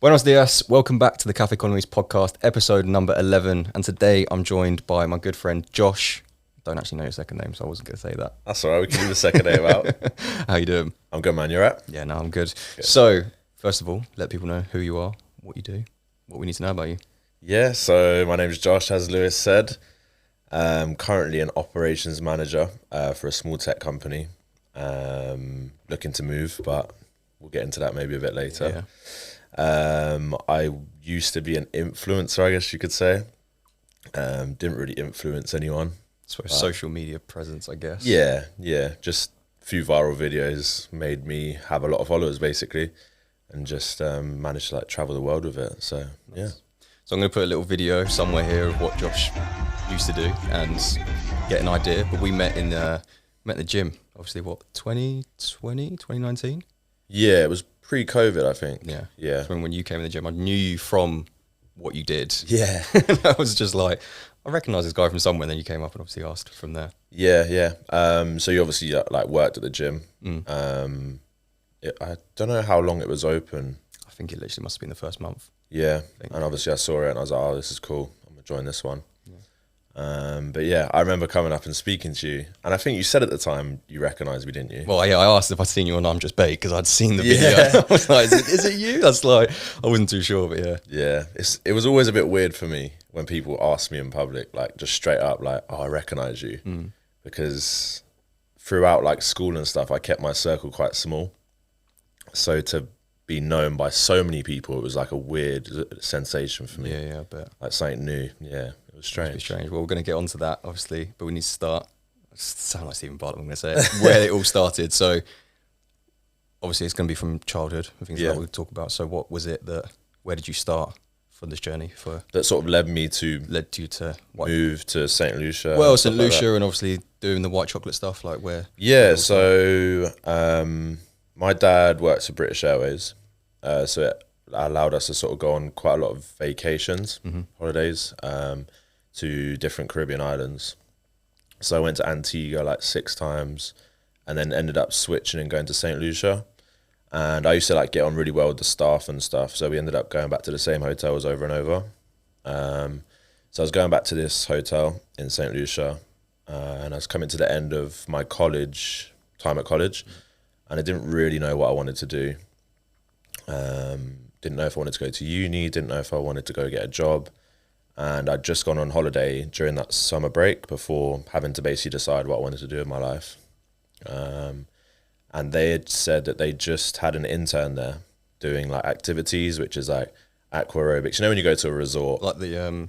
Buenos dias, welcome back to the Cafe Economies podcast, episode number 11. And today I'm joined by my good friend Josh. Don't actually know your second name, so I wasn't going to say that. That's all right, we can leave the second name out. How you doing? I'm good, man. You alright? Yeah, no, I'm good. So, first of all, let people know who you are, what you do, what we need to know about you. Yeah, so my name is Josh, as Lewis said. Currently an operations manager for a small tech company. Looking to move, but we'll get into that maybe a bit later. Yeah. I used to be an influencer, I guess you could say. Didn't really influence anyone. So social media presence, I guess. Yeah. Just a few viral videos made me have a lot of followers, basically, and just managed to like travel the world with it. So yeah. So I'm going to put a little video somewhere here of what Josh used to do and get an idea. But we met in the gym, obviously, 2019? Yeah, it was pre-COVID, I think. Yeah. Yeah. So when you came in the gym, I knew you from what you did. Yeah. And I was just like, I recognise this guy from somewhere. And then you came up and obviously asked from there. Yeah. So you obviously like worked at the gym. I don't know how long it was open. I think it literally must have been the first month. Yeah. And obviously I saw it and I was like, oh, this is cool. I'm going to join this one. But yeah, I remember coming up and speaking to you, and I think you said at the time you recognised me, didn't you? Well, yeah, I asked if I'd seen you on I'm Just Bait because I'd seen the video. Yeah. I was like, is it you? That's like, I wasn't too sure, but yeah. Yeah, it was always a bit weird for me when people ask me in public, like just straight up, like, oh, I recognise you, because throughout like school and stuff, I kept my circle quite small, so to be known by so many people, it was like a weird sensation for me. Yeah, I bet. Like something new. Yeah, it was strange. It's strange. Well, we're going to get onto that, obviously, but we need to start. Sound like Stephen Bartlett, I'm going to say it, where it all started. So, obviously, it's going to be from childhood and things like that we'll talk about. So, what was it where did you start for this journey? That sort of led you to move to St. Lucia. Well, St. Lucia and obviously doing the white chocolate stuff, like where? Yeah, so my dad works for British Airways. So it allowed us to sort of go on quite a lot of vacations, holidays, to different Caribbean islands. So I went to Antigua like 6 times and then ended up switching and going to St. Lucia. And I used to like get on really well with the staff and stuff. So we ended up going back to the same hotels over and over. So I was going back to this hotel in St. Lucia, and I was coming to the end of my time at college, and I didn't really know what I wanted to do. Didn't know if I wanted to go to uni, didn't know if I wanted to go get a job. And I'd just gone on holiday during that summer break before having to basically decide what I wanted to do with my life. And they had said that they just had an intern there doing like activities, which is like aqua aerobics. You know when you go to a resort? Like the,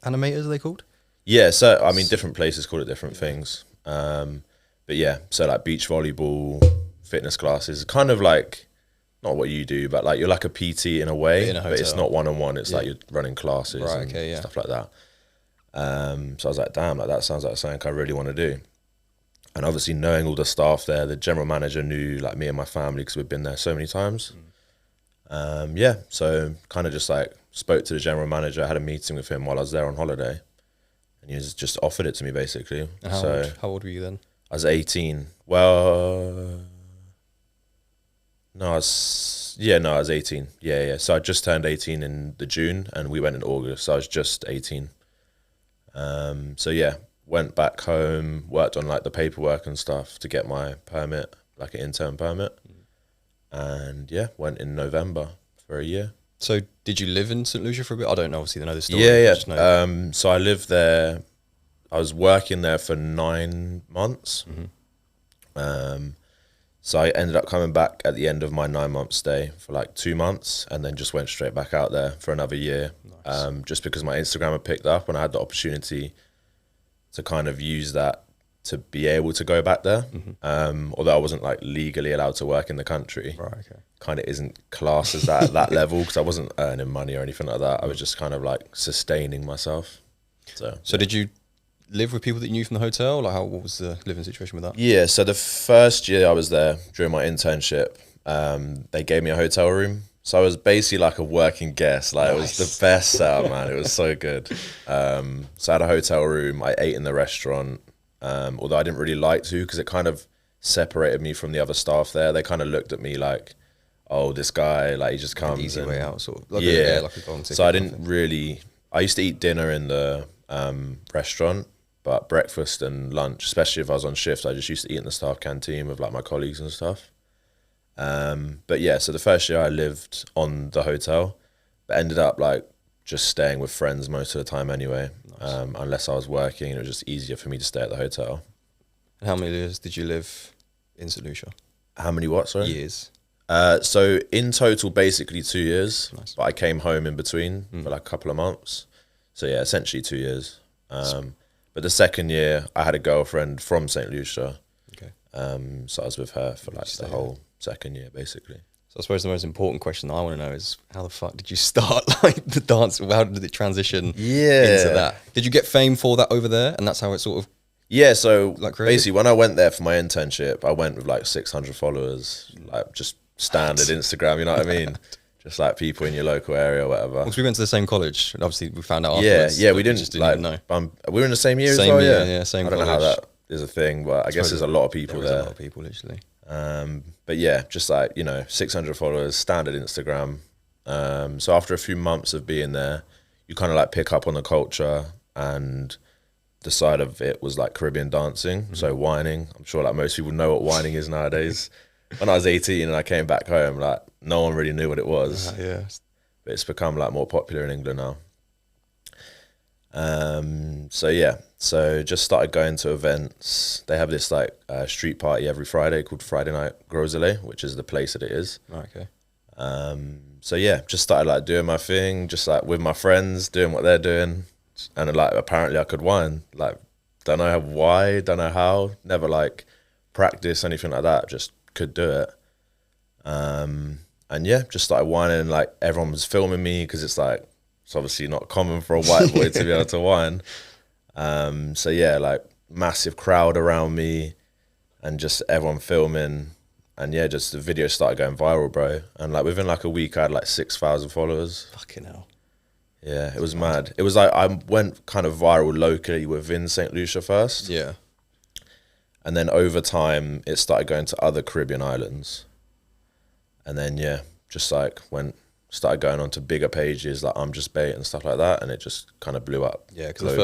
animators are they called? Yeah, so I mean different places call it different things. But yeah, so like beach volleyball, fitness classes, kind of like, not what you do, but like you're like a PT in a way, but it's not one-on-one. It's like you're running classes and stuff like that. So I was like, damn, like that sounds like something I really want to do. And obviously knowing all the staff there, the general manager knew like me and my family because we'd been there so many times. So kind of just like spoke to the general manager, had a meeting with him while I was there on holiday, and he just offered it to me basically. How old were you then? I was 18. Well... No, I was 18. Yeah. So I just turned 18 in the June and we went in August. So I was just 18. So yeah, went back home, worked on like the paperwork and stuff to get my permit, like an intern permit. And yeah, went in November for a year. So did you live in St. Lucia for a bit? I don't obviously know the story. Yeah. So I lived there. I was working there for 9 months. So I ended up coming back at the end of my 9-month stay for like 2 months and then just went straight back out there for another year. Nice. Just because my Instagram had picked up and I had the opportunity to kind of use that to be able to go back there. Although I wasn't like legally allowed to work in the country. Right, okay. Kind of isn't classed as that at that level because I wasn't earning money or anything like that. I was just kind of like sustaining myself. So did you live with people that you knew from the hotel? Like, what was the living situation with that? Yeah, so the first year I was there during my internship, they gave me a hotel room. So I was basically like a working guest. Like, nice. It was the best setup, man. It was so good. So I had a hotel room. I ate in the restaurant, although I didn't really like to because it kind of separated me from the other staff there. They kind of looked at me like, oh, this guy, like he just comes. An easy way out, sort of. Like like a golden ticket. So I didn't really. I used to eat dinner in the restaurant, but breakfast and lunch, especially if I was on shift, I just used to eat in the staff canteen with like my colleagues and stuff. But yeah, so the first year I lived on the hotel, but ended up like just staying with friends most of the time anyway. Nice. Unless I was working, it was just easier for me to stay at the hotel. And how many years did you live in St. Lucia? How many what, sorry? Years. So in total, basically 2 years. Nice. But I came home in between for like a couple of months. So yeah, essentially 2 years. But the second year, I had a girlfriend from St. Lucia. Okay. So I was with her for like the whole second year, basically. So I suppose the most important question that I want to know is how the fuck did you start like the dance? How did it transition into that? Did you get fame for that over there? And that's how it sort of... Yeah, so like basically when I went there for my internship, I went with like 600 followers, like just standard Instagram, you know what I mean? Just like people in your local area or whatever. Because we went to the same college, and obviously we found out afterwards. Yeah, we didn't like know. We were in the same year same as well, year, yeah, same I don't college. know how that is a thing, but I guess there's a lot of people there. A lot of people, literally. But yeah, just like, 600 followers, standard Instagram. So after a few months of being there, you kind of like pick up on the culture, and the side of it was like Caribbean dancing, so whining. I'm sure like most people know what whining is nowadays. When I was 18 and I came back home, like no one really knew what it was. Yeah. But it's become like more popular in England now. So yeah, so just started going to events. They have this like street party every Friday called Friday Night Groselay, which is the place that it is. Right, okay. So yeah, just started like doing my thing, just like with my friends, doing what they're doing. And like apparently I could whine. Like don't know why, don't know how, never like practice anything like that, just could do it. And yeah, just started whining, and like everyone was filming me because it's like it's obviously not common for a white boy to be able to whine. So yeah, like massive crowd around me and just everyone filming, and yeah, just the video started going viral, bro. And like within like a week I had like 6,000 followers. Fucking hell. Yeah, it was mad. It was like I went kind of viral locally within St. Lucia first. Yeah. And then over time, it started going to other Caribbean islands. And then, yeah, just like started going on to bigger pages like I'm Just Bait and stuff like that. And it just kind of blew up. Yeah, because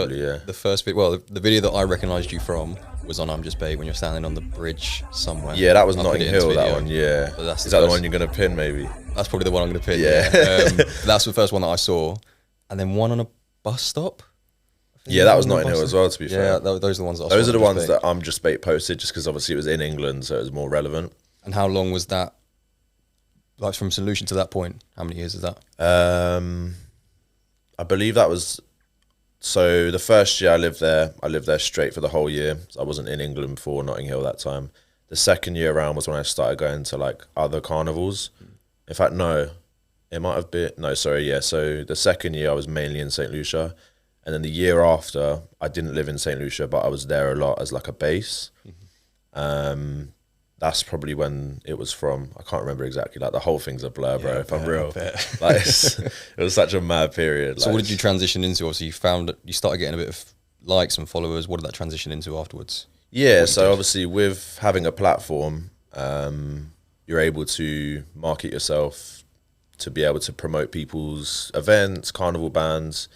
the first video, the video that I recognised you from was on I'm Just Bait when you're standing on the bridge somewhere. Yeah, that was Notting Hill, that one, yeah. Is that the one you're going to pin, maybe? That's probably the one I'm going to pin, yeah. That's the first one that I saw. And then one on a bus stop. Yeah, that was Notting Hill as well, to be fair. Yeah, those are the ones that I saw. Those are the ones that I'm Just Bait posted, just because obviously it was in England, so it was more relevant. And how long was that? Like from St. Lucia to that point, how many years is that? I believe that was... So the first year I lived there straight for the whole year. I wasn't in England before Notting Hill that time. The second year around was when I started going to like other carnivals. In fact, no, it might have been... No, sorry, yeah. So the second year I was mainly in St. Lucia. And then the year after, I didn't live in St. Lucia, but I was there a lot as like a base. That's probably when it was from. I can't remember exactly. Like the whole thing's a blur, bro. If I'm real, like it was such a mad period. So what did you transition into? Obviously, you started getting a bit of likes and followers. What did that transition into afterwards? Yeah, so obviously with having a platform, you're able to market yourself to be able to promote people's events, carnival bands.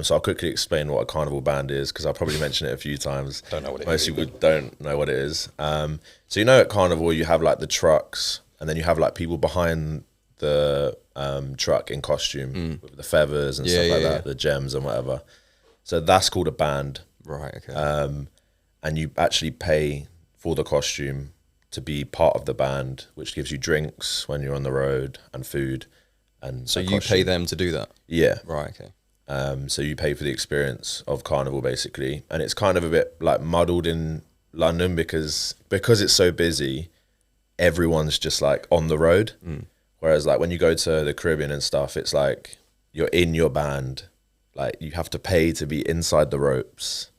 So I'll quickly explain what a carnival band is, because I'll probably mention it a few times. Don't know what it is. Most people don't know what it is. So you know at carnival you have like the trucks, and then you have like people behind the truck in costume with the feathers and stuff like that, the gems and whatever. So that's called a band. Right, okay. And you actually pay for the costume to be part of the band, which gives you drinks when you're on the road and food. And so you pay them to do that? Yeah. Right, okay. So you pay for the experience of carnival basically, and it's kind of a bit like muddled in London because it's so busy, everyone's just like on the road. Whereas like when you go to the Caribbean and stuff, it's like you're in your band, like you have to pay to be inside the ropes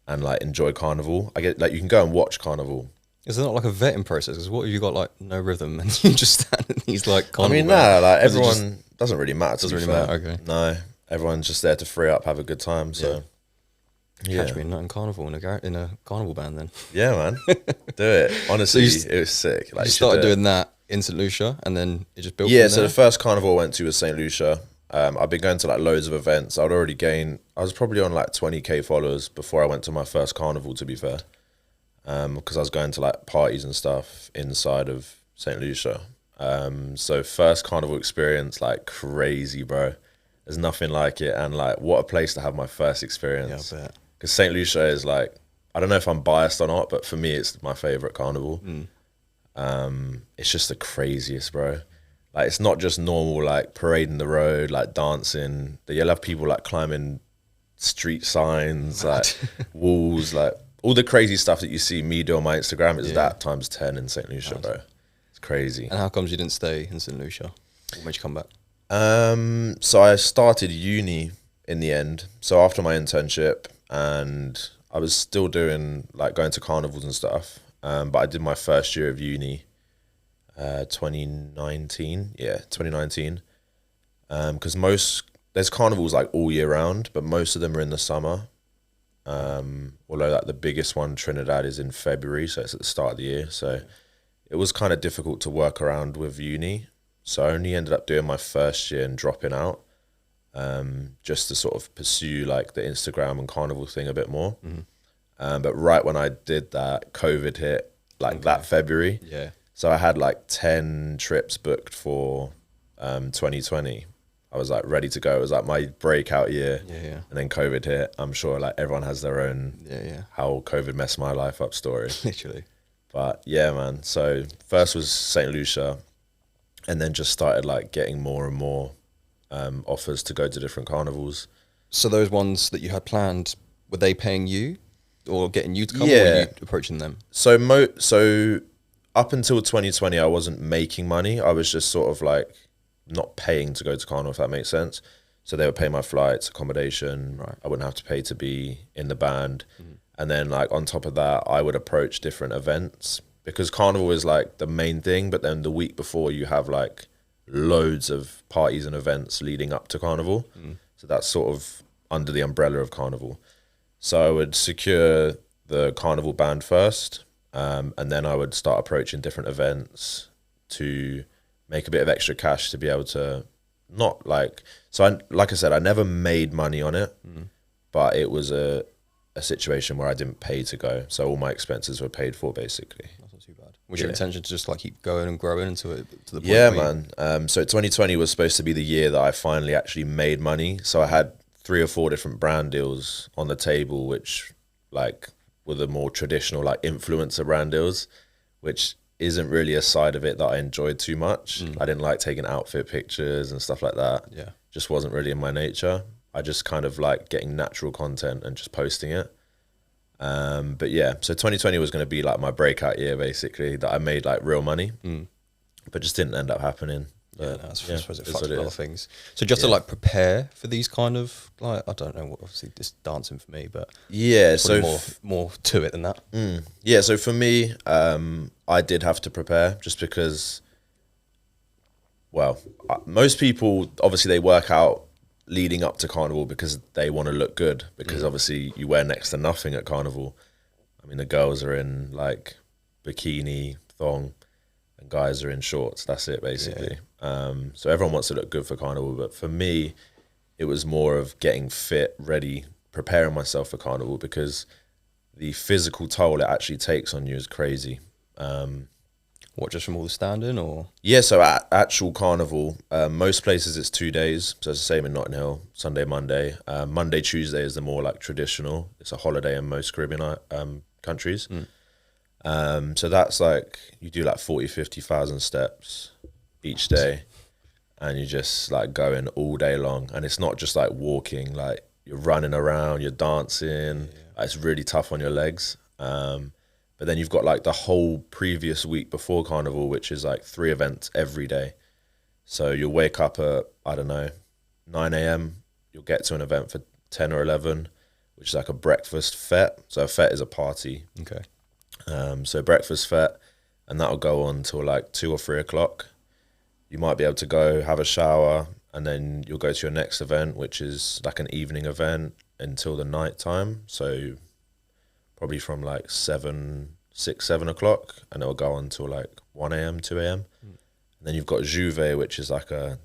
and like enjoy carnival. I get like you can go and watch carnival. Is there not like a vetting process? Because what if you got like no rhythm and you just stand in these like carnival? I mean, like everyone doesn't really matter. Doesn't really matter. Okay. No. Everyone's just there to free up, have a good time. So, Catch me in Notting Carnival in a carnival band then. Yeah, man, do it. Honestly, it was sick. Like you started doing that in St Lucia, and then it just built. Yeah, from so there? the first carnival I went to was St Lucia. I've been going to like loads of events. I was probably on like 20k followers before I went to my first carnival, to be fair. Because I was going to like parties and stuff inside of St Lucia. So first carnival experience, like crazy, bro. There's nothing like it, and like what a place to have my first experience. Yeah, I bet. Because St Lucia is like, I don't know if I'm biased or not, but for me it's my favorite carnival. It's just the craziest, bro. Like it's not just normal like parading the road, like dancing. You'll have people like climbing street signs, like walls, like all the crazy stuff that you see me do on my Instagram is that times 10 in St Lucia, bro. It's crazy. And how comes you didn't stay in St Lucia? What made you come back? So I started uni in the end. So after my internship, and I was still doing like going to carnivals and stuff. But I did my first year of uni, 2019. Yeah, 2019. Because there's carnivals like all year round, but most of them are in the summer. Although like the biggest one, Trinidad, is in February, so it's at the start of the year. So it was kind of difficult to work around with uni. So I only ended up doing my first year and dropping out, just to sort of pursue like the Instagram and carnival thing a bit more. But right when I did that, COVID hit, like that February. Yeah. So I had like 10 trips booked for 2020. I was like ready to go. It was like my breakout year. Yeah. And then COVID hit. I'm sure like everyone has their own how COVID messed my life up story. Literally. But yeah, man. So first was St. Lucia, and then just started like getting more and more offers to go to different carnivals. So those ones that you had planned, were they paying you or getting you to come, or Yeah. were you approaching them? So up until 2020, I wasn't making money. I was just sort of like not paying to go to carnival, if that makes sense. So they would pay my flights, accommodation. Right. I wouldn't have to pay to be in the band. And then like on top of that, I would approach different events, because carnival is like the main thing. But then the week before you have like loads of parties and events leading up to carnival. So that's sort of under the umbrella of carnival. So I would secure the carnival band first, and then I would start approaching different events to make a bit of extra cash to be able to not like, so like I said, I never made money on it, but it was a situation where I didn't pay to go. So all my expenses were paid for basically. That's not too bad. Was your intention to just like keep going and growing until to the point? Yeah, where man. So 2020 was supposed to be the year that I finally actually made money. So I had 3 or 4 different brand deals on the table, which like were the more traditional like influencer brand deals, which isn't really a side of it that I enjoyed too much. I didn't like taking outfit pictures and stuff like that. Yeah. Just wasn't really in my nature. I just kind of like getting natural content and just posting it. But yeah, so 2020 was going to be like my breakout year basically, that I made like real money, but just didn't end up happening. Yeah, I suppose it is fucked what with it other is. things. So just to like prepare for these kind of like, I don't know, obviously this dancing for me, but Yeah, so probably more to it than that. yeah, so for me, I did have to prepare just because, well, most people, obviously they work out leading up to carnival because they want to look good, because obviously you wear next to nothing at carnival. I mean, the girls are in like bikini, thong, and guys are in shorts. That's it basically. So everyone wants to look good for carnival, but for me, it was more of getting fit, ready, preparing myself for carnival, because the physical toll it actually takes on you is crazy. What, just from all the standing, or? Yeah, so at actual carnival, most places it's 2 days. So it's the same in Notting Hill, Sunday, Monday. Monday, Tuesday is the more like traditional. It's a holiday in most Caribbean countries. So that's like, you do like 40, 50,000 steps each day, and you just like going all day long. And it's not just like walking, like you're running around, you're dancing. It's really tough on your legs. But then you've got like the whole previous week before carnival, which is like 3 events every day. So you'll wake up at, I don't know, 9 a.m. You'll get to an event for 10 or 11, which is like a breakfast fete. So a fete is a party. Okay. So breakfast fete, and that'll go on till like 2 or 3 o'clock. You might be able to go have a shower, and then you'll go to your next event, which is like an evening event until the night time. So probably from like 6, 7 o'clock, and it'll go on till like 1 a.m., 2 a.m. And then you've got Juve, which is like a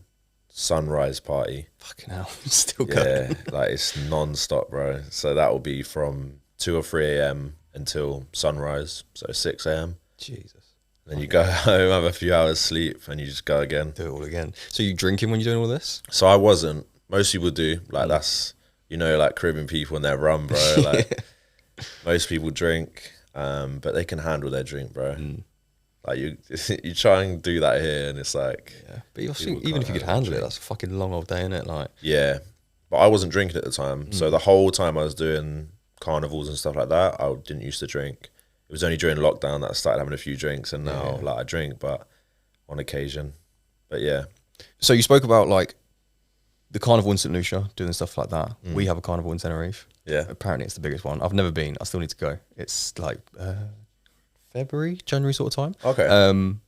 sunrise party. Fucking hell, still going. Yeah, like it's non-stop, bro. So that will be from 2 or 3 a.m. until sunrise, so 6 a.m. Jesus. Then you go home, have a few hours sleep, and you just go again. Do it all again. So you drinking when you're doing all this? So I wasn't. Most people do. Like that's, you know, like Caribbean people and their rum, bro. Like most people drink, but they can handle their drink, bro. Like you try and do that here, and it's like, yeah. But even if you could handle it, that's a fucking long old day, isn't it? Like, yeah. But I wasn't drinking at the time, so the whole time I was doing carnivals and stuff like that, I didn't used to drink. It was only during lockdown that I started having a few drinks, and now like I drink, but on occasion. But yeah. So you spoke about like the carnival in St. Lucia, doing stuff like that. We have a carnival in Tenerife. Yeah. Apparently it's the biggest one. I've never been. I still need to go. It's like February, January sort of time. Okay.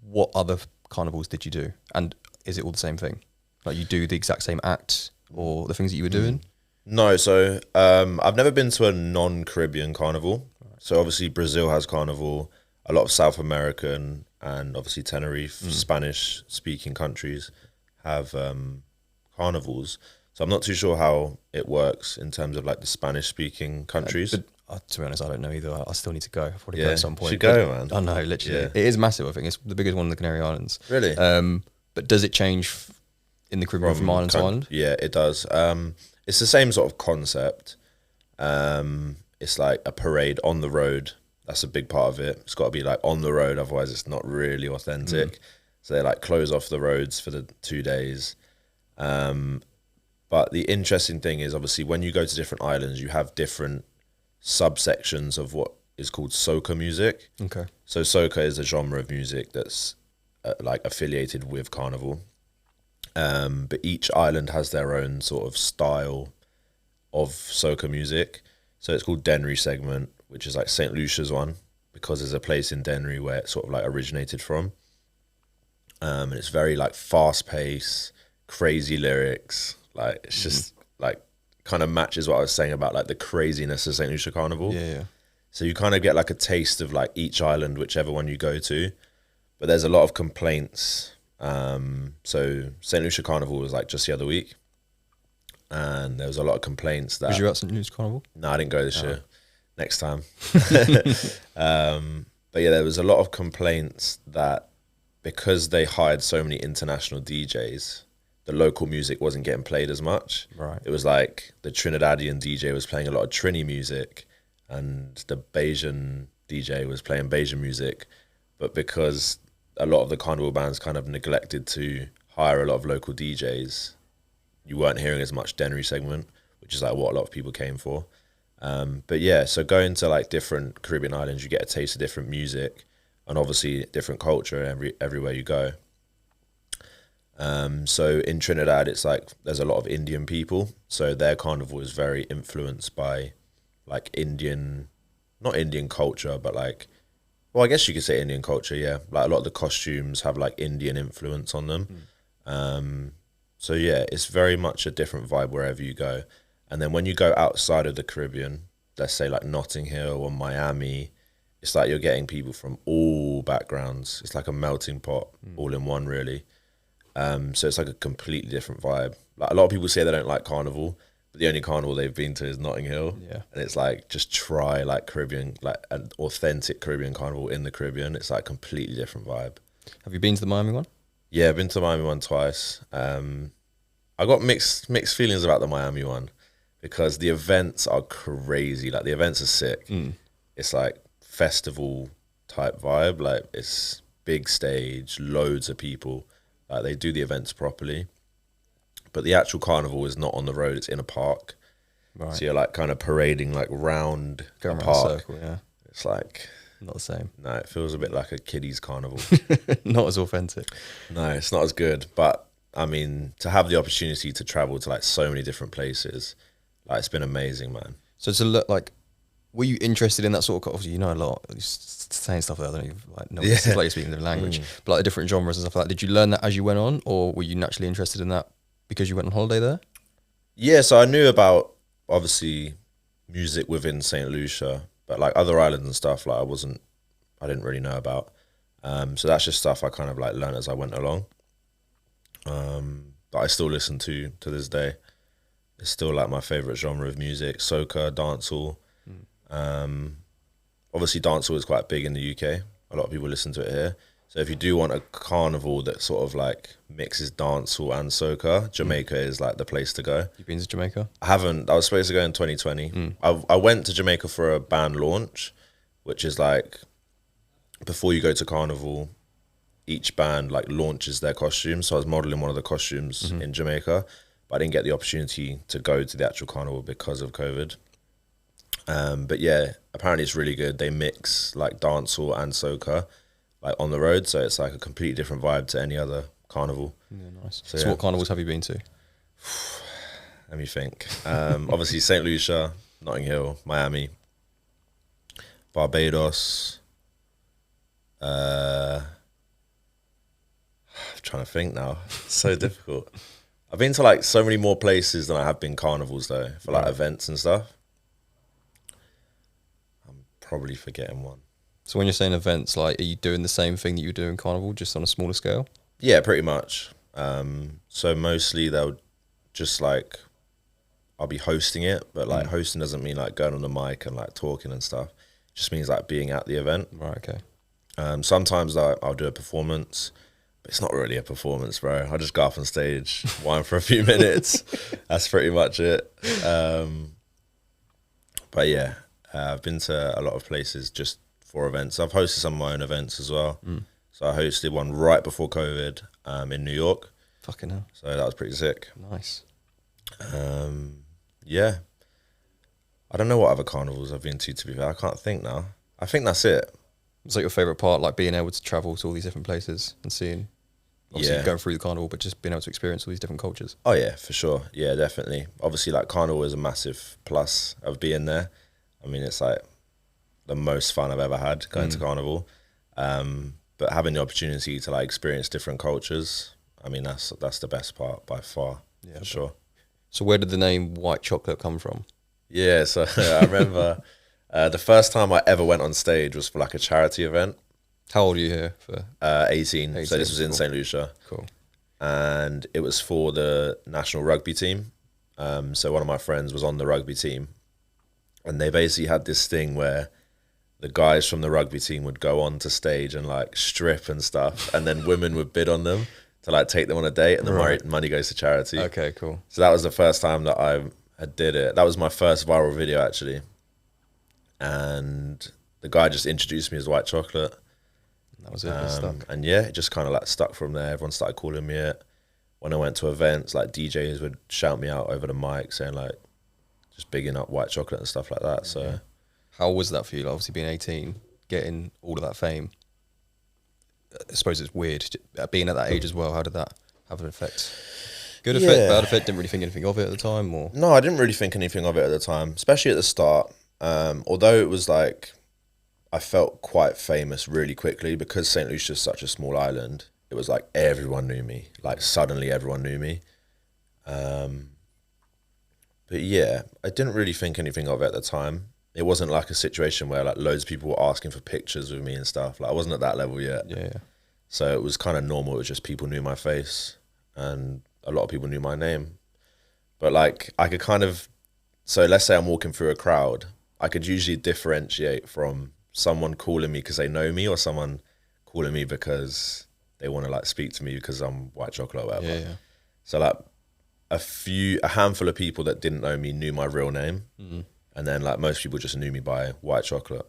What other carnivals did you do? And is it all the same thing? Like you do the exact same act or the things that you were doing? No, so I've never been to a non-Caribbean carnival. So obviously Brazil has carnival, a lot of South American and obviously Tenerife, Spanish-speaking countries have carnivals. So I'm not too sure how it works in terms of like the Spanish-speaking countries. To be honest, I don't know either. I still need to go. I'll probably go Yeah, at some point. should go, man. I know, literally. Yeah. It is massive, I think. It's the biggest one in the Canary Islands. Really? But does it change in the Caribbean from island to island? Yeah, it does. It's the same sort of concept. It's like a parade on the road. That's a big part of it. It's got to be like on the road, otherwise it's not really authentic. So they like close off the roads for the 2 days. But the interesting thing is obviously when you go to different islands, you have different subsections of what is called soca music. Okay. So soca is a genre of music that's like affiliated with carnival. But each island has their own sort of style of soca music. So it's called Dennery segment, which is like St. Lucia's one, because there's a place in Dennery where it sort of like originated from. And it's very like fast paced, crazy lyrics. Like it's just like kind of matches what I was saying about like the craziness of St. Lucia Carnival. Yeah. So you kind of get like a taste of like each island, whichever one you go to. But there's a lot of complaints. So St. Lucia Carnival was like just the other week. And there was a lot of complaints that... Was you at St. Lucia Carnival? No, I didn't go this year. Next time. But yeah, there was a lot of complaints that because they hired so many international DJs, the local music wasn't getting played as much. Right. It was like the Trinidadian DJ was playing a lot of Trini music and the Bayesian DJ was playing Bayesian music. But because a lot of the carnival bands kind of neglected to hire a lot of local DJs, you weren't hearing as much Dennery segment, which is like what a lot of people came for. But yeah, so going to like different Caribbean islands, you get a taste of different music and obviously different culture everywhere you go. So in Trinidad, it's like there's a lot of Indian people. So their carnival is very influenced by like Indian, not Indian culture, but like, well, I guess you could say Indian culture, yeah. Like a lot of the costumes have like Indian influence on them. So yeah, it's very much a different vibe wherever you go. And then when you go outside of the Caribbean, let's say like Notting Hill or Miami, it's like you're getting people from all backgrounds. It's like a melting pot, all in one, really. So it's like a completely different vibe. Like a lot of people say they don't like carnival, but the only carnival they've been to is Notting Hill. Yeah. And it's like, just try like Caribbean, like an authentic Caribbean carnival in the Caribbean. It's like completely different vibe. Have you been to the Miami one? Yeah, I've been to the Miami one twice. I got mixed feelings about the Miami one because the events are crazy. Like the events are sick. It's like festival type vibe. Like it's big stage, loads of people. Like they do the events properly. But the actual carnival is not on the road, it's in a park. Right. So you're like kind of parading like round Going a around park. a circle, yeah. It's like... Not the same. No, it feels a bit like a kiddie's carnival. Not as authentic. No, it's not as good. But I mean, to have the opportunity to travel to like so many different places, like it's been amazing, man. So to look like, were you interested in that sort of, obviously you know a lot, you're saying stuff that I don't even like know, it's like you're speaking the language, but like the different genres and stuff like that. Did you learn that as you went on, or were you naturally interested in that because you went on holiday there? Yeah, so I knew about obviously music within St. Lucia, but like other islands and stuff, like I didn't really know about. So that's just stuff I kind of like learned as I went along. But I still listen to this day. It's still like my favorite genre of music, soca, dancehall. Obviously dancehall is quite big in the UK. A lot of people listen to it here. So if you do want a carnival that sort of like mixes dancehall and soca, Jamaica is like the place to go. You've been to Jamaica? I haven't. I was supposed to go in 2020. I went to Jamaica for a band launch, which is like before you go to carnival, each band like launches their costumes. So I was modeling one of the costumes in Jamaica, but I didn't get the opportunity to go to the actual carnival because of COVID. But yeah, apparently it's really good. They mix like dancehall and soca like on the road, so it's like a completely different vibe to any other carnival. Yeah, nice. So yeah. What carnivals have you been to? Let me think. Obviously St. Lucia, Notting Hill, Miami, Barbados. I'm trying to think now. It's so difficult. I've been to like so many more places than I have been carnivals though, for like events and stuff. I'm probably forgetting one. So when you're saying events, like, are you doing the same thing that you do in carnival, just on a smaller scale? Yeah, pretty much. So mostly they'll just like, I'll be hosting it, but like hosting doesn't mean like going on the mic and like talking and stuff. It just means like being at the event. Right, okay. Sometimes I'll do a performance, but it's not really a performance, bro. I'll just go up on stage, whine for a few minutes. That's pretty much it. But yeah, I've been to a lot of places just for events. I've hosted some of my own events as well. So I hosted one right before COVID in New York. Fucking hell. So that was pretty sick. Nice. Yeah. I don't know what other carnivals I've been to be fair. I can't think now. I think that's it. Was that your favourite part, like being able to travel to all these different places and seeing, obviously going through the carnival, but just being able to experience all these different cultures? Oh yeah, for sure. Yeah, definitely. Obviously like carnival is a massive plus of being there. I mean, it's like the most fun I've ever had going to carnival. But having the opportunity to like experience different cultures, I mean, that's the best part by far, for sure. So where did the name White Chocolate come from? Yeah, so I remember the first time I ever went on stage was for like a charity event. How old are you here for? 18. So this was in St. Lucia. Cool. And it was for the national rugby team. So one of my friends was on the rugby team. And they basically had this thing where the guys from the rugby team would go on to stage and like strip and stuff. And then women would bid on them to like take them on a date. And the money goes to charity. Okay, cool. So that was the first time that I did it. That was my first viral video actually. And the guy just introduced me as White Chocolate. That was it. Stuck. And yeah, it just kind of like stuck from there. Everyone started calling me it. When I went to events, like DJs would shout me out over the mic saying like, just bigging up White Chocolate and stuff like that. So how was that for you? Like, obviously being 18, getting all of that fame. I suppose it's weird being at that age as well. How did that have an effect? Good effect, bad effect? Didn't really think anything of it at the time, or? No, I didn't really think anything of it at the time, especially at the start. Although it was like, I felt quite famous really quickly because St. Lucia's such a small island. It was like everyone knew me. Like suddenly everyone knew me. But yeah, I didn't really think anything of it at the time. It wasn't like a situation where like loads of people were asking for pictures with me and stuff. Like I wasn't at that level yet. Yeah. So it was kind of normal. It was just people knew my face and a lot of people knew my name. But like I could kind of, so let's say I'm walking through a crowd, I could usually differentiate from someone calling me because they know me or someone calling me because they want to like speak to me because I'm White Chocolate or whatever. Yeah. So like a handful of people that didn't know me knew my real name. And then like most people just knew me by White Chocolate.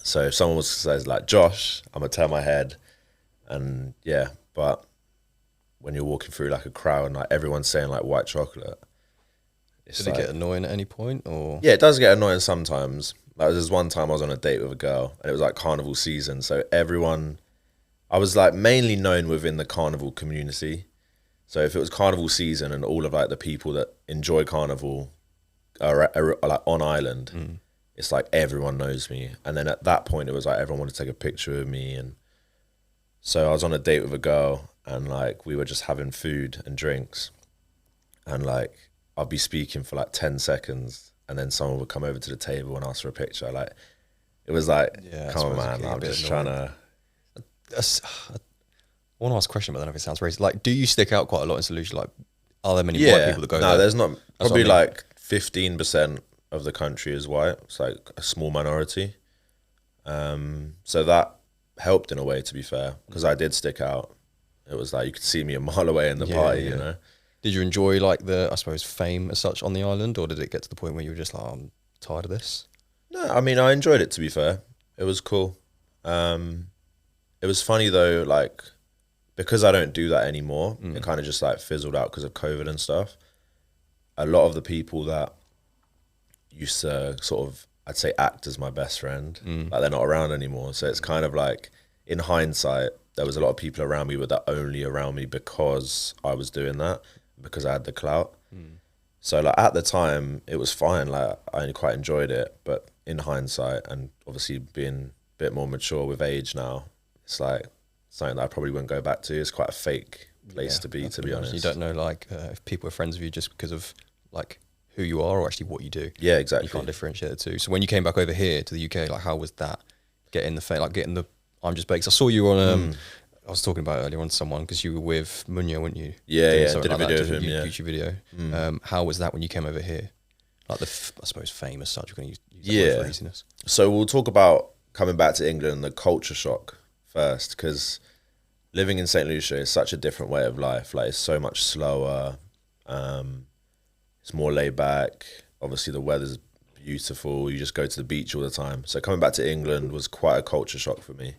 So if someone was says like Josh, I'm gonna turn my head and yeah, but when you're walking through like a crowd and like everyone's saying like White Chocolate, it's Did it get annoying at any point, or? Yeah, it does get annoying sometimes. Like there's one time I was on a date with a girl and it was like carnival season, so I was like mainly known within the carnival community. So if it was carnival season and all of like the people that enjoy carnival are like on island, it's like everyone knows me. And then at that point it was like everyone wanted to take a picture with me. And so I was on a date with a girl and like we were just having food and drinks and like I'd be speaking for like 10 seconds and then someone would come over to the table and ask for a picture. Like it was like, come on man, I'm just trying to I want to ask a question, but I don't know if it sounds racist. Like, do you stick out quite a lot in St. Lucia? Like, are there many white people that go there? No, there's not. That's Probably what I mean. like 15% of the country is white. It's like a small minority. So that helped in a way, to be fair, because I did stick out. It was like you could see me a mile away in the party, you know. Did you enjoy like the, I suppose, fame as such on the island, or did it get to the point where you were just like, oh, I'm tired of this? No, I mean I enjoyed it, to be fair. It was cool. It was funny though, like because I don't do that anymore. It kind of just like fizzled out because of COVID and stuff. A lot of the people that used to sort of, I'd say, act as my best friend, like they're not around anymore. So it's kind of like, in hindsight, there was a lot of people around me, but that only around me because I was doing that, because I had the clout. So like at the time, it was fine. Like I quite enjoyed it, but in hindsight, and obviously being a bit more mature with age now, it's like something that I probably wouldn't go back to. It's quite a fake place to be honest. You don't know like if people are friends with you just because of like who you are or actually what you do. Yeah, exactly. You can't differentiate the two. So when you came back over here to the UK, like how was that? Getting the I'm just baked. I saw you on I was talking about it earlier on to someone because you were with Munya, weren't you? Yeah, Doing did a like video that, of him, yeah. YouTube video. How was that when you came over here? Like I suppose fame as such. We're going to use that word for easiness. So we'll talk about coming back to England and the culture shock first, because living in St. Lucia is such a different way of life. Like it's so much slower. It's more laid back. Obviously the weather's beautiful. You just go to the beach all the time. So coming back to England was quite a culture shock for me.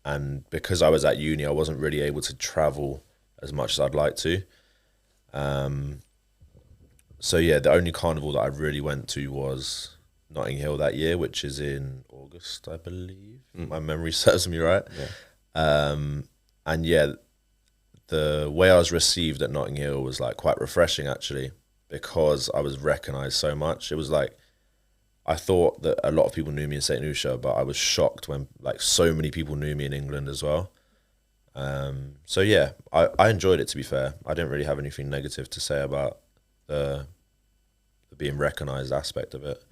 And because I was at uni, I wasn't really able to travel as much as I'd like to. So yeah, the only carnival that I really went to was Notting Hill that year, which is in August, I believe. My memory serves me right. And yeah, the way I was received at Notting Hill was like quite refreshing actually, because I was recognised so much. It was like, I thought that a lot of people knew me in St. Lucia, but I was shocked when like so many people knew me in England as well. So yeah, I enjoyed it, to be fair. I didn't really have anything negative to say about the being recognised aspect of it.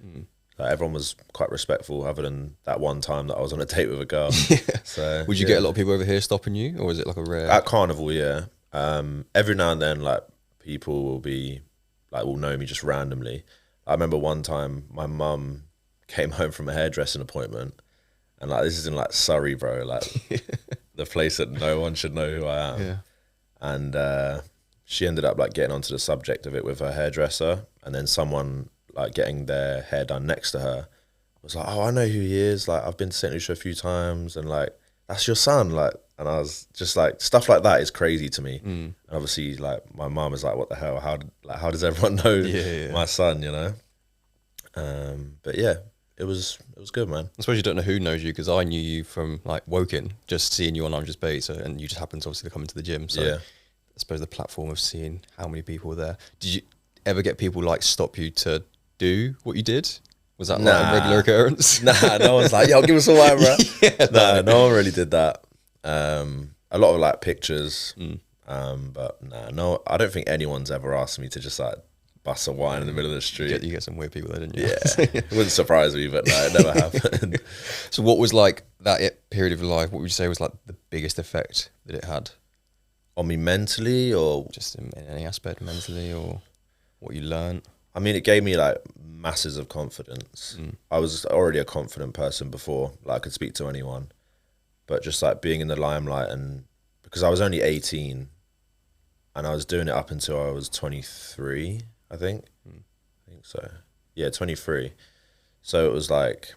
Like everyone was quite respectful, other than that one time that I was on a date with a girl. So would you get a lot of people over here stopping you, or was it like a rare? At Carnival, yeah. Every now and then, like people will know me just randomly. I remember one time my mum came home from a hairdressing appointment, and like this is in like Surrey, bro, like the place that no one should know who I am. Yeah. And she ended up like getting onto the subject of it with her hairdresser, and then someone like getting their hair done next to her was like, "Oh, I know who he is. Like I've been to St. Lucia a few times, and like that's your son." Like, and I was just like, stuff like that is crazy to me. And obviously, like my mum was like, "What the hell? How does everyone know my son?" You know. But yeah, it was good, man. I suppose you don't know who knows you, because I knew you from like Woking, just seeing you on I'm Just Bait, so, and you just happened to obviously come into the gym. So Yeah. I suppose the platform of seeing how many people were there. Did you ever get people like stop you to do what you did? Was that like a regular occurrence? Nah, no one's like, "Yo, give us a wine, bro." No one really did that. A lot of like pictures, but no, I don't think anyone's ever asked me to just like bust a wine in the middle of the street. You get some weird people there, didn't you? Yeah, it wouldn't surprise me, but no, it never happened. So what was like that period of your life? What would you say was like the biggest effect that it had? On me mentally, or Just in any aspect, mentally, or what you learned? I mean, it gave me like masses of confidence. I was already a confident person before, like I could speak to anyone, but just like being in the limelight, and because I was only 18 and I was doing it up until I was 23, I think so. Yeah, 23. So it was like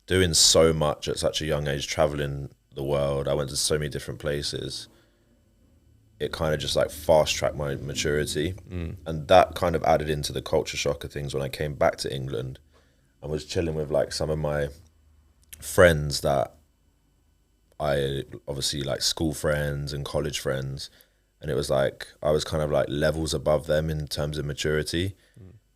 doing so much at such a young age, traveling the world. I went to so many different places. It kind of just like fast tracked my maturity, and that kind of added into the culture shock of things when I came back to England and was chilling with like some of my friends that I obviously like school friends and college friends, and it was like I was kind of like levels above them in terms of maturity.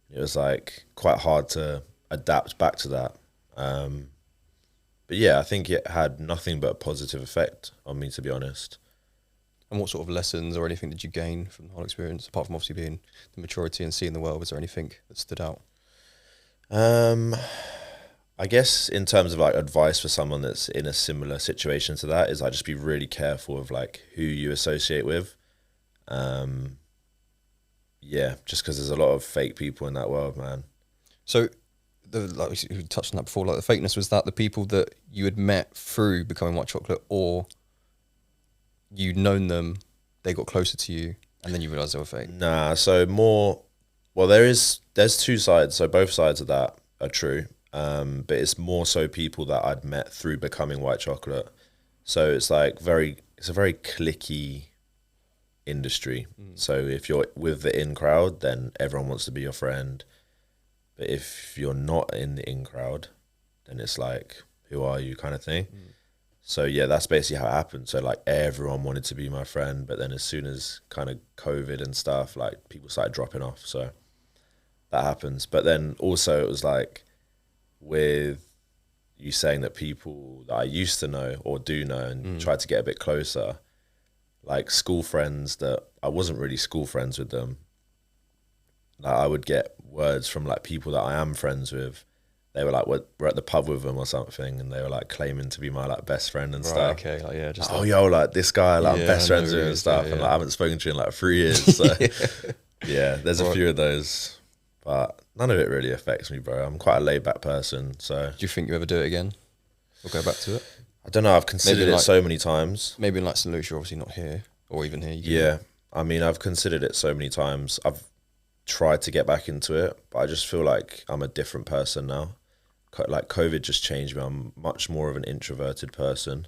It was like quite hard to adapt back to that. But yeah, I think it had nothing but a positive effect on me, to be honest. And what sort of lessons or anything did you gain from the whole experience, apart from obviously being the maturity and seeing the world? Was there anything that stood out? I I guess in terms of like advice for someone that's in a similar situation to that is like just be really careful of like who you associate with. Um, yeah, just because there's a lot of fake people in that world, man. So, like we touched on that before, like the fakeness, was that the people that you had met through becoming white chocolate, or you'd known them, they got closer to you, and then you realised they were fake? Nah, so more, well, there's two sides, so both sides of that are true. But it's more so people that I'd met through becoming white chocolate. So it's like it's a very cliquey industry. So if you're with the in crowd, then everyone wants to be your friend. But if you're not in the in crowd, then it's like, who are you kind of thing. So yeah, that's basically how it happened. So like everyone wanted to be my friend, but then as soon as kind of COVID and stuff, like people started dropping off. So that happens. But then also it was like, with you saying that people that I used to know or do know and tried to get a bit closer, like school friends that I wasn't really school friends with them, like I would get words from like people that I am friends with. They were like, we're at the pub with them or something, and they were like claiming to be my like best friend and stuff. Okay, like yeah, just like, yo, like this guy, like I'm best friends with him and stuff, and like I haven't spoken to him in like 3 years. So yeah, there's a few of those. But none of it really affects me, bro. I'm quite a laid back person. So do you think you ever do it again? Or go back to it? I don't know. I've considered it so many times. Maybe in like St. Lucia, obviously not here, or even here. Yeah. I mean, I've considered it so many times. I've tried to get back into it, but I just feel like I'm a different person now. Like COVID just changed me. I'm much more of an introverted person.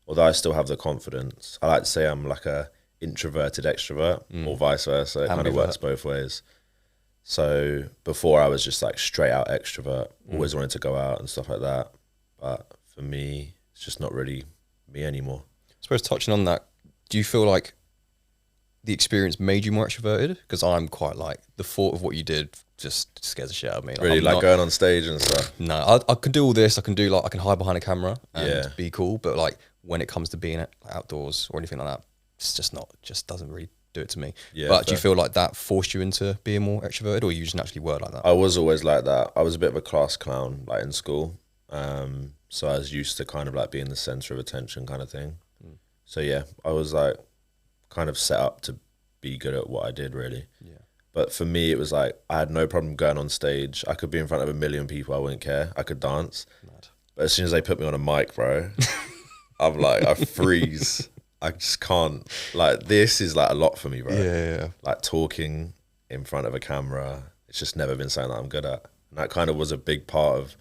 Although I still have the confidence. I like to say I'm like a introverted extrovert or vice versa. It kind of works both ways. So before I was just like straight out extrovert, always wanted to go out and stuff like that. But for me, it's just not really me anymore. I suppose touching on that, do you feel like the experience made you more extroverted? Because I'm quite like, the thought of what you did just scares the shit out of me. Like, really, like going on stage and stuff? No, I can do all this. I can do like, I can hide behind a camera and be cool. But like when it comes to being outdoors or anything like that, it's just not, just doesn't really do it to me. Yeah, but do you feel like that forced you into being more extroverted, or you just naturally were like that? I was always like that. I was a bit of a class clown, like in school. So I was used to kind of like being the center of attention kind of thing. So yeah, I was like kind of set up to be good at what I did, really. Yeah. But for me, it was like I had no problem going on stage. I could be in front of 1 million people. I wouldn't care. I could dance. Mad. But as soon as they put me on a mic, bro, I'm like, I freeze. I just can't, like, this is like a lot for me, bro. Yeah. Like talking in front of a camera, it's just never been something that I'm good at. And that kind of was a big part of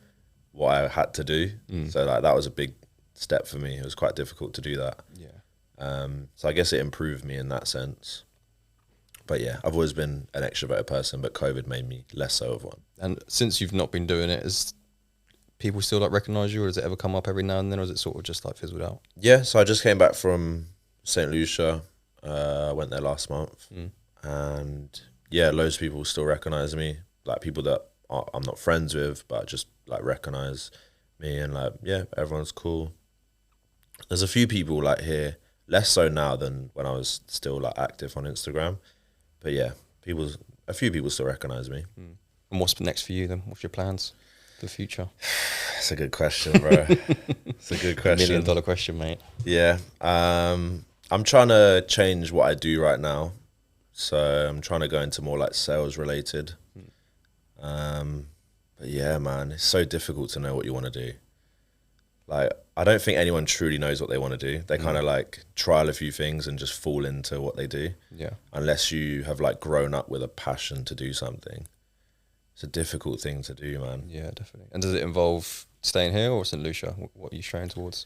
what I had to do. So like that was a big step for me. It was quite difficult to do that. Yeah. So I guess it improved me in that sense. But yeah, I've always been an extroverted person, but COVID made me less so of one. And since you've not been doing it, is people still like recognise you, or does it ever come up every now and then, or is it sort of just like fizzled out? Yeah, so I just came back from St. Lucia. I went there last month, and yeah, loads of people still recognise me, like people that I'm not friends with, but just like recognise me, and like, yeah, everyone's cool. There's a few people like here, less so now than when I was still like active on Instagram, but yeah, a few people still recognise me. And what's next for you then? What's your plans for the future? That's a good question, bro. It's a good question. $1 million question, mate. Yeah. I'm trying to change what I do right now. So I'm trying to go into more like sales related. But yeah, man, it's so difficult to know what you want to do. Like, I don't think anyone truly knows what they want to do. They kind of like trial a few things and just fall into what they do. Yeah. Unless you have like grown up with a passion to do something. It's a difficult thing to do, man. Yeah, definitely. And does it involve staying here or St. Lucia? What are you straying towards?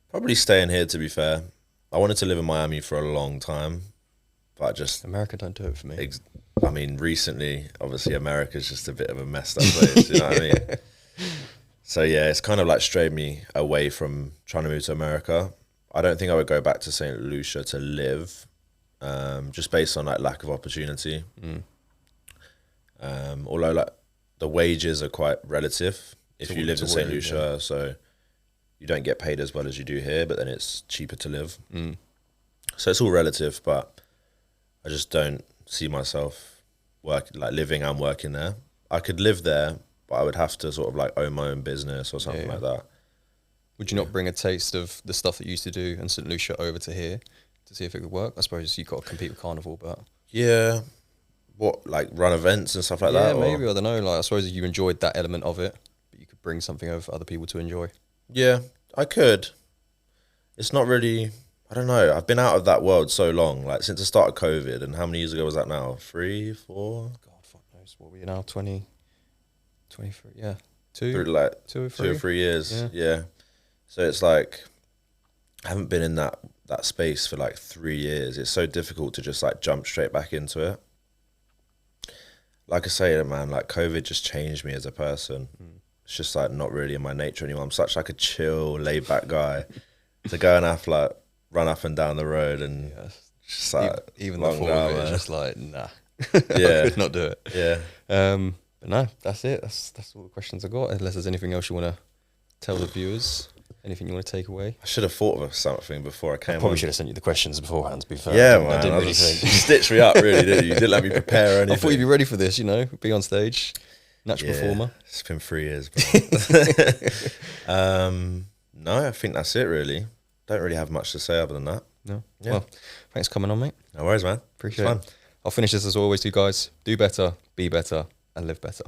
Probably staying here, to be fair. I wanted to live in Miami for a long time, but just... America don't do it for me. I mean, recently, obviously, America's just a bit of a messed up place, you know what I mean? So yeah, it's kind of like strayed me away from trying to move to America. I don't think I would go back to St. Lucia to live, just based on like lack of opportunity. Although like the wages are quite relative if you live in St. Lucia, so you don't get paid as well as you do here, but then it's cheaper to live. So it's all relative, but I just don't see myself living and working there. I could live there, but but I would have to sort of like own my own business or something like that. Would you not bring a taste of the stuff that you used to do in St. Lucia over to here to see if it could work? I suppose you've got to compete with Carnival, but... Yeah. What, like run events and stuff like that? Yeah, maybe, I don't know. Like, I suppose you enjoyed that element of it, but you could bring something over for other people to enjoy. Yeah, I could. It's not really... I don't know. I've been out of that world so long, like since the start of COVID, and how many years ago was that now? 3, 4? God, fuck knows. What are we now? 20, 23? Yeah. 2? Through like 2 or 3? 2 or 3 years. Yeah. Yeah. So it's like, I haven't been in that space for like 3 years. It's so difficult to just like jump straight back into it. Like I say, man, like COVID just changed me as a person. It's just like not really in my nature anymore. I'm such like a chill, laid back guy to go and have like run up and down the road and just like even the thought of it is just like, nah. Yeah. I could not do it. Yeah. But no, that's it. That's all the questions I got. Unless there's anything else you want to tell the viewers, anything you want to take away. I should have thought of something before I came. Probably should have sent you the questions beforehand, to be fair. Yeah, man. I didn't really think. You stitched me up, really, didn't you? You didn't let me prepare or anything. I thought you'd be ready for this, you know, be on stage, natural performer. It's been 3 years, bro. No, I think that's it, really. Don't really have much to say other than that. No. Yeah. Well, thanks for coming on, mate. No worries, man. Appreciate it. I'll finish this as always, you guys. Do better, be better, and live better.